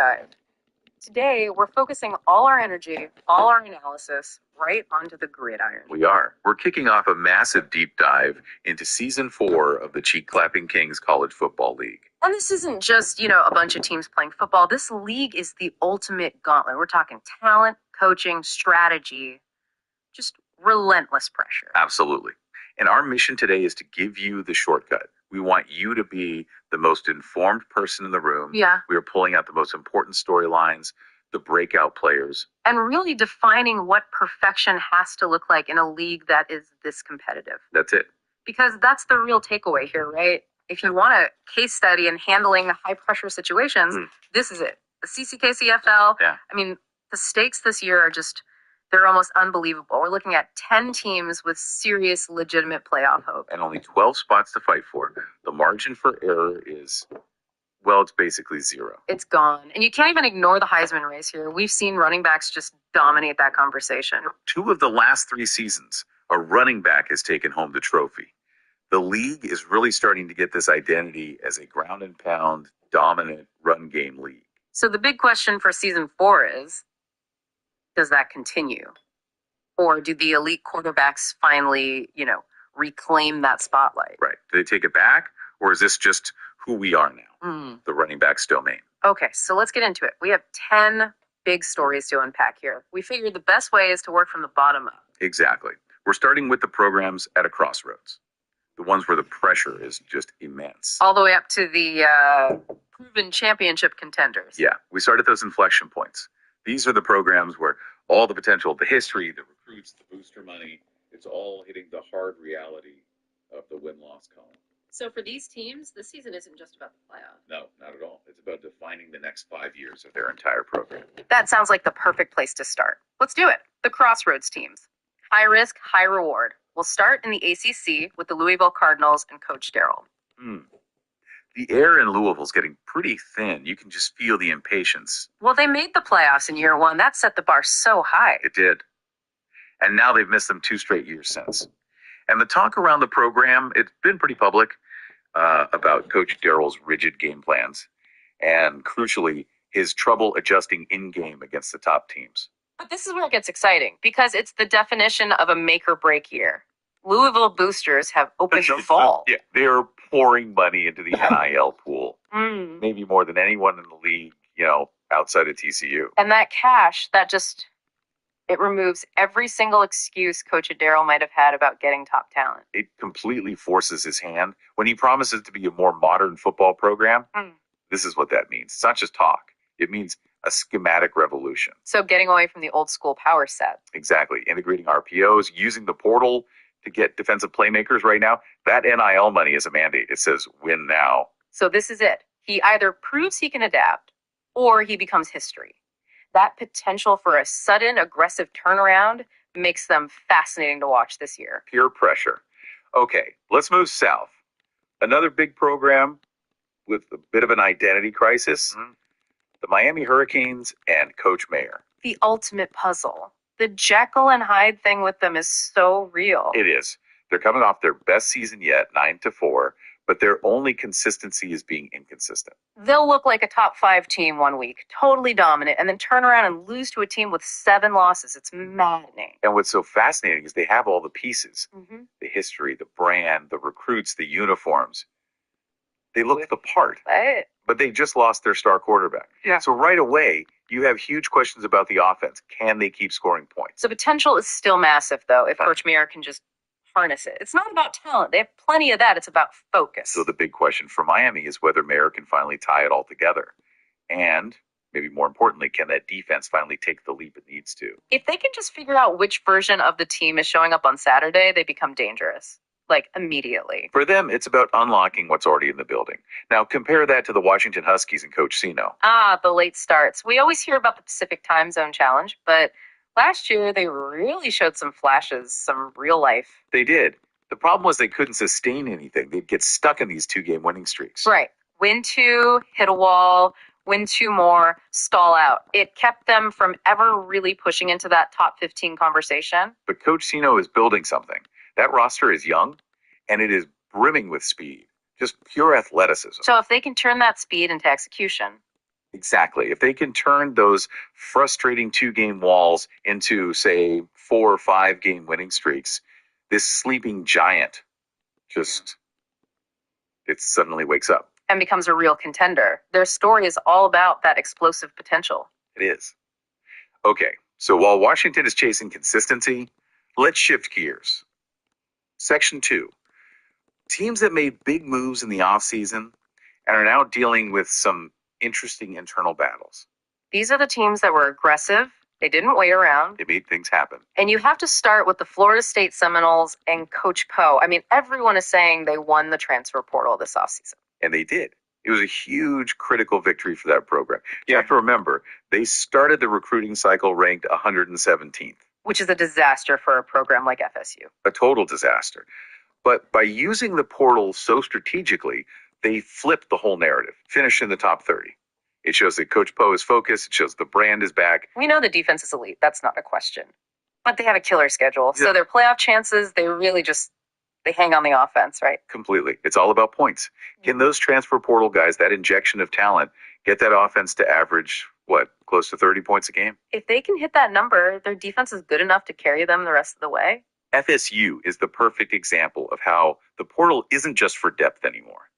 dive. Today, we're focusing all our energy, all our analysis, right onto the gridiron. We are. We're kicking off a massive deep dive into Season 4 of the Cheek Clapping Kings College Football League. And this isn't just, a bunch of teams playing football. This league is the ultimate gauntlet. We're talking talent, coaching, strategy, just relentless pressure. Absolutely. And our mission today is to give you the shortcut. We want you to be the most informed person in the room. Yeah. We are pulling out the most important storylines, the breakout players. And really defining what perfection has to look like in a league that is this competitive. That's it. Because that's the real takeaway here, right? If you want a case study in handling high pressure situations, this is it. The CCKCFL. Yeah. I mean, the stakes this year are they're almost unbelievable. We're looking at 10 teams with serious, legitimate playoff hope. And only 12 spots to fight for. The margin for error is, it's basically zero. It's gone. And you can't even ignore the Heisman race here. We've seen running backs just dominate that conversation. 2 of the last 3 seasons, a running back has taken home the trophy. The league is really starting to get this identity as a ground and pound, dominant run game league. So the big question for season 4 is, does that continue? Or do the elite quarterbacks finally, reclaim that spotlight? Right. Do they take it back? Or is this just who we are now? The running back's domain. Okay, so let's get into it. We have 10 big stories to unpack here. We figured the best way is to work from the bottom up. Exactly. We're starting with the programs at a crossroads. The ones where the pressure is just immense. All the way up to the proven championship contenders. Yeah, we start at those inflection points. These are the programs where all the potential, the history, the recruits, the booster money, it's all hitting the hard reality of the win-loss column. So for these teams, the season isn't just about the playoff. No, not at all. It's about defining the next 5 years of their entire program. That sounds like the perfect place to start. Let's do it. The crossroads teams. High risk, high reward. We'll start in the ACC with the Louisville Cardinals and Coach Darrell. The air in Louisville's getting pretty thin. You can just feel the impatience. Well, they made the playoffs in year 1. That set the bar so high. It did. And now they've missed them 2 straight years since. And the talk around the program, it's been pretty public about Coach Darrell's rigid game plans and, crucially, his trouble adjusting in-game against the top teams. But this is where it gets exciting because it's the definition of a make-or-break year. Louisville boosters have opened the vault. Yeah, they're pouring money into the NIL pool. Maybe more than anyone in the league, outside of TCU. And that cash, it removes every single excuse Coach Darrell might have had about getting top talent. It completely forces his hand. When he promises to be a more modern football program, this is what that means. It's not just talk. It means a schematic revolution. So getting away from the old school power set. Exactly. Integrating RPOs, using the portal to get defensive playmakers right now. That NIL money is a mandate. It says win now. So this is it. He either proves he can adapt or he becomes history. That potential for a sudden aggressive turnaround makes them fascinating to watch this year. Peer pressure. Okay, let's move south. Another big program with a bit of an identity crisis. The Miami Hurricanes and Coach Mayer. The ultimate puzzle. The Jekyll and Hyde thing with them is so real. It is. They're coming off their best season yet, 9-4, but their only consistency is being inconsistent. They'll look like a top 5 team one week, totally dominant, and then turn around and lose to a team with 7 losses. It's maddening. And what's so fascinating is they have all the pieces. The history, the brand, the recruits, the uniforms. They look the part. Right. But they just lost their star quarterback. Yeah. So right away, you have huge questions about the offense. Can they keep scoring points? The potential is still massive, though, if Coach Mayer can just harness it. It's not about talent. They have plenty of that. It's about focus. So the big question for Miami is whether Mayer can finally tie it all together. And, maybe more importantly, can that defense finally take the leap it needs to? If they can just figure out which version of the team is showing up on Saturday, they become dangerous. Immediately. For them, it's about unlocking what's already in the building. Now, compare that to the Washington Huskies and Coach Sino. The late starts. We always hear about the Pacific Time Zone Challenge, but last year they really showed some flashes, some real life. They did. The problem was they couldn't sustain anything. They'd get stuck in these 2-game winning streaks. Right. Win 2, hit a wall, win 2 more, stall out. It kept them from ever really pushing into that top 15 conversation. But Coach Sino is building something. That roster is young, and it is brimming with speed. Just pure athleticism. So if they can turn that speed into execution, Exactly. If they can turn those frustrating 2-game walls into, say, 4 or 5-game winning streaks, this sleeping giant just, it suddenly wakes up. And becomes a real contender. Their story is all about that explosive potential. It is. Okay, so while Washington is chasing consistency, let's shift gears. Section 2. Teams that made big moves in the offseason and are now dealing with some interesting internal battles. These are the teams that were aggressive. They didn't wait around. They made things happen. And you have to start with the Florida State Seminoles and Coach Poe. I mean, everyone is saying they won the transfer portal this offseason. And they did. It was a huge critical victory for that program. You have to remember, they started the recruiting cycle ranked 117th. Which is a disaster for a program like FSU. A total disaster. But by using the portal so strategically, they flipped the whole narrative, finished in the top 30. It shows that Coach Poe is focused. It shows the brand is back. We know the defense is elite. That's not a question. But they have a killer schedule. So their playoff chances, they really just, they hang on the offense, right? Completely. It's all about points. Can those transfer portal guys, that injection of talent, get that offense to average, close to 30 points a game? If they can hit that number, their defense is good enough to carry them the rest of the way. FSU is the perfect example of how the portal isn't just for depth anymore.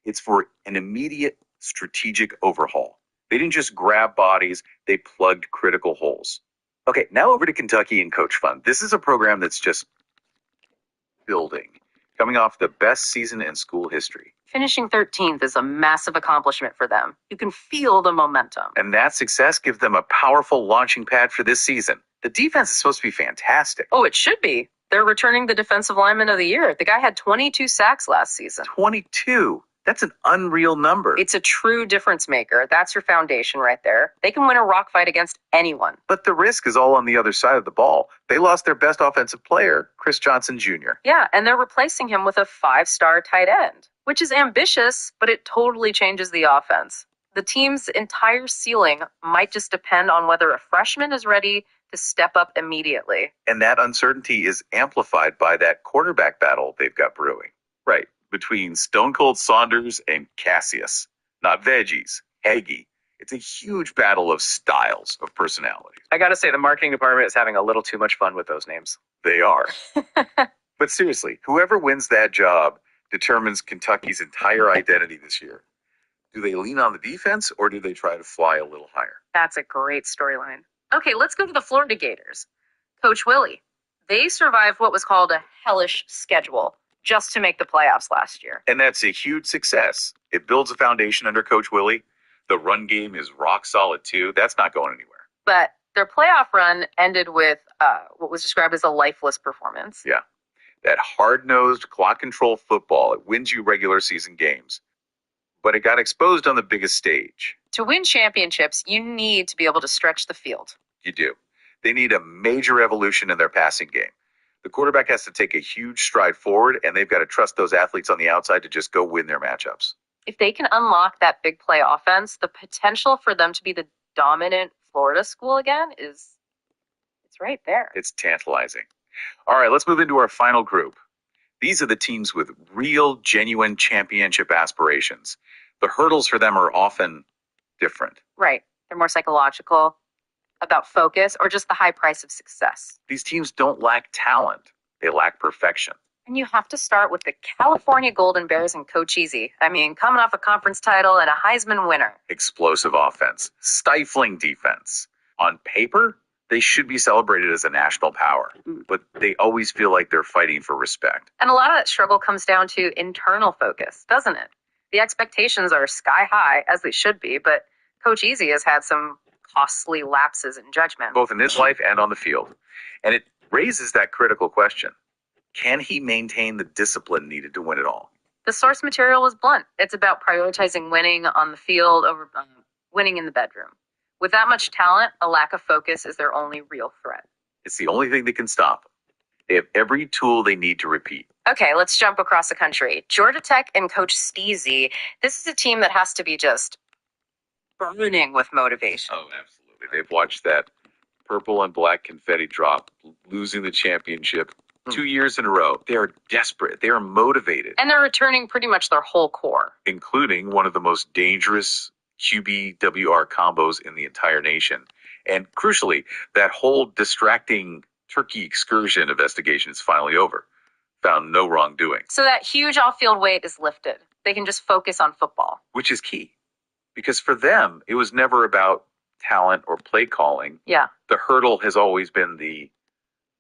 It's for an immediate strategic overhaul. They didn't just grab bodies, they plugged critical holes. Okay, now over to Kentucky and Coach Fun. This is a program that's just building, coming off the best season in school history. Finishing 13th is a massive accomplishment for them. You can feel the momentum. And that success gives them a powerful launching pad for this season. The defense is supposed to be fantastic. Oh, it should be. They're returning the defensive lineman of the year. The guy had 22 sacks last season. 22? That's an unreal number. It's a true difference maker. That's your foundation right there. They can win a rock fight against anyone. But the risk is all on the other side of the ball. They lost their best offensive player, Chris Johnson Jr. Yeah, and they're replacing him with a 5-star tight end, which is ambitious, but it totally changes the offense. The team's entire ceiling might just depend on whether a freshman is ready to step up immediately. And that uncertainty is amplified by that quarterback battle they've got brewing. Right, between Stone Cold Saunders and Cassius. Not veggies, Hagee. It's a huge battle of styles, of personalities. I gotta say, the marketing department is having a little too much fun with those names. They are. But seriously, whoever wins that job determines Kentucky's entire identity this year. Do they lean on the defense, or do they try to fly a little higher? That's a great storyline. Okay, let's go to the Florida Gators. Coach Willie. They survived what was called a hellish schedule just to make the playoffs last year. And that's a huge success. It builds a foundation under Coach Willie. The run game is rock solid, too. That's not going anywhere. But their playoff run ended with what was described as a lifeless performance. Yeah. That hard-nosed, clock-control football, it wins you regular season games. But it got exposed on the biggest stage. To win championships, you need to be able to stretch the field. You do. They need a major evolution in their passing game. The quarterback has to take a huge stride forward, and they've got to trust those athletes on the outside to just go win their matchups. If they can unlock that big play offense, the potential for them to be the dominant Florida school again it's right there. It's tantalizing. All right, let's move into our final group. These are the teams with real, genuine championship aspirations. The hurdles for them are often different. Right. They're more psychological, about focus, or just the high price of success. These teams don't lack talent. They lack perfection. And you have to start with the California Golden Bears and Coach Easy. I mean, coming off a conference title and a Heisman winner. Explosive offense, stifling defense. On paper, they should be celebrated as a national power, but they always feel like they're fighting for respect. And a lot of that struggle comes down to internal focus, doesn't it? The expectations are sky high, as they should be, but Coach Easy has had some costly lapses in judgment. Both in his life and on the field. And it raises that critical question. Can he maintain the discipline needed to win it all? The source material was blunt. It's about prioritizing winning on the field over winning in the bedroom. With that much talent, a lack of focus is their only real threat. It's the only thing that can stop them. They have every tool they need to repeat. Okay, let's jump across the country. Georgia Tech and Coach Steezy. This is a team that has to be just burning with motivation. Oh, absolutely. They've watched that purple and black confetti drop, losing the championship 2 years in a row. They are desperate. They are motivated. And they're returning pretty much their whole core. Including one of the most dangerous QB-WR combos in the entire nation. And crucially, that whole distracting turkey excursion investigation is finally over. Found no wrongdoing. So that huge off-field weight is lifted. They can just focus on football. Which is key. Because for them, it was never about talent or play calling. Yeah. The hurdle has always been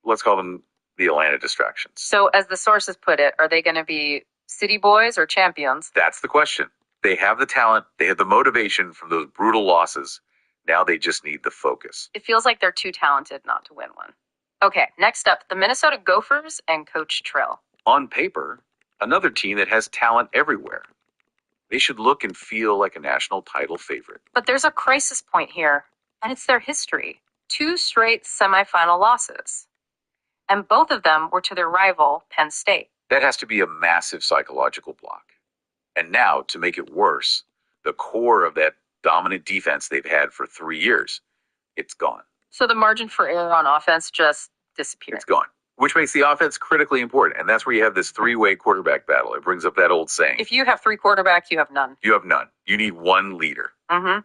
let's call them the Atlanta distractions. So as the sources put it, are they going to be city boys or champions? That's the question. They have the talent. They have the motivation from those brutal losses. Now they just need the focus. It feels like they're too talented not to win one. Okay, next up, the Minnesota Gophers and Coach Trill. On paper, another team that has talent everywhere. They should look and feel like a national title favorite. But there's a crisis point here, and it's their history. 2 straight semifinal losses. And both of them were to their rival, Penn State. That has to be a massive psychological block. And now, to make it worse, the core of that dominant defense they've had for 3 years, it's gone. So the margin for error on offense just disappeared. It's gone. Which makes the offense critically important. And that's where you have this 3-way quarterback battle. It brings up that old saying. If you have 3 quarterbacks, you have none. You have none. You need one leader. Mm-hmm.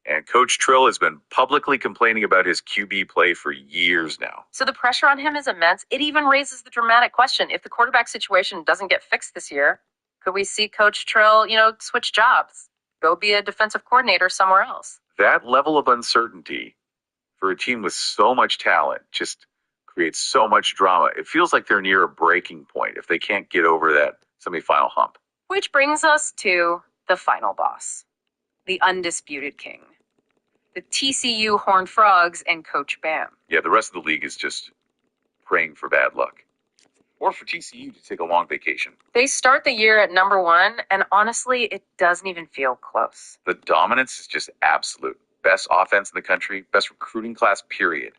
And Coach Trill has been publicly complaining about his QB play for years now. So the pressure on him is immense. It even raises the dramatic question. If the quarterback situation doesn't get fixed this year, could we see Coach Trill, switch jobs? Go be a defensive coordinator somewhere else? That level of uncertainty for a team with so much talent just creates so much drama. It feels like they're near a breaking point if they can't get over that semifinal hump. Which brings us to the final boss, the undisputed king, the TCU Horned Frogs and Coach Bam. Yeah, the rest of the league is just praying for bad luck. Or for TCU to take a long vacation. They start the year at number 1, and honestly, it doesn't even feel close. The dominance is just absolute. Best offense in the country, best recruiting class, period.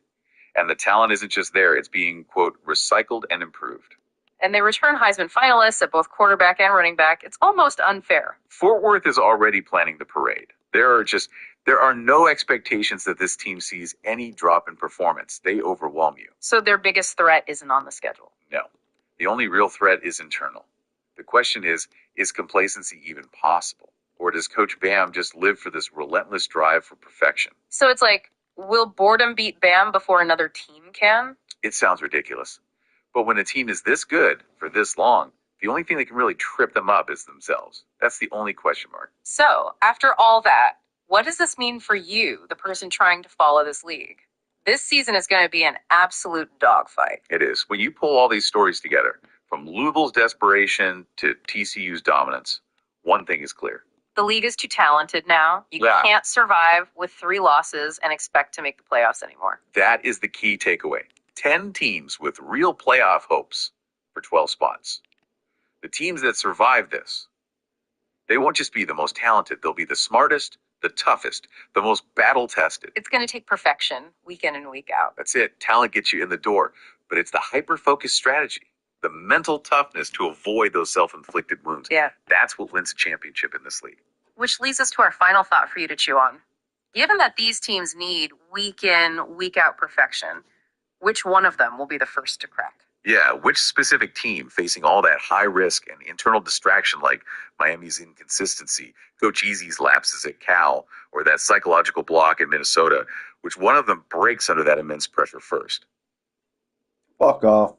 And the talent isn't just there, it's being, quote, recycled and improved. And they return Heisman finalists at both quarterback and running back. It's almost unfair. Fort Worth is already planning the parade. There are no expectations that this team sees any drop in performance. They overwhelm you. So their biggest threat isn't on the schedule. No. The only real threat is internal. The question is complacency even possible? Or does Coach Bam just live for this relentless drive for perfection? So it's like, will boredom beat Bam before another team can? It sounds ridiculous. But when a team is this good for this long, the only thing that can really trip them up is themselves. That's the only question mark. So, after all that, what does this mean for you, the person trying to follow this league? This season is going to be an absolute dogfight. It is. When you pull all these stories together, from Louisville's desperation to TCU's dominance, one thing is clear. The league is too talented now. You can't survive with 3 losses and expect to make the playoffs anymore. That is the key takeaway. 10 teams with real playoff hopes for 12 spots. The teams that survive this, they won't just be the most talented. They'll be the smartest, the toughest, the most battle-tested. It's going to take perfection week in and week out. That's it. Talent gets you in the door. But it's the hyper-focused strategy, the mental toughness to avoid those self-inflicted wounds. Yeah. That's what wins a championship in this league. Which leads us to our final thought for you to chew on. Given that these teams need week in, week out perfection, which one of them will be the first to crack? Yeah, which specific team facing all that high risk and internal distraction like Miami's inconsistency, Coach Easy's lapses at Cal, or that psychological block in Minnesota, which one of them breaks under that immense pressure first? Fuck off.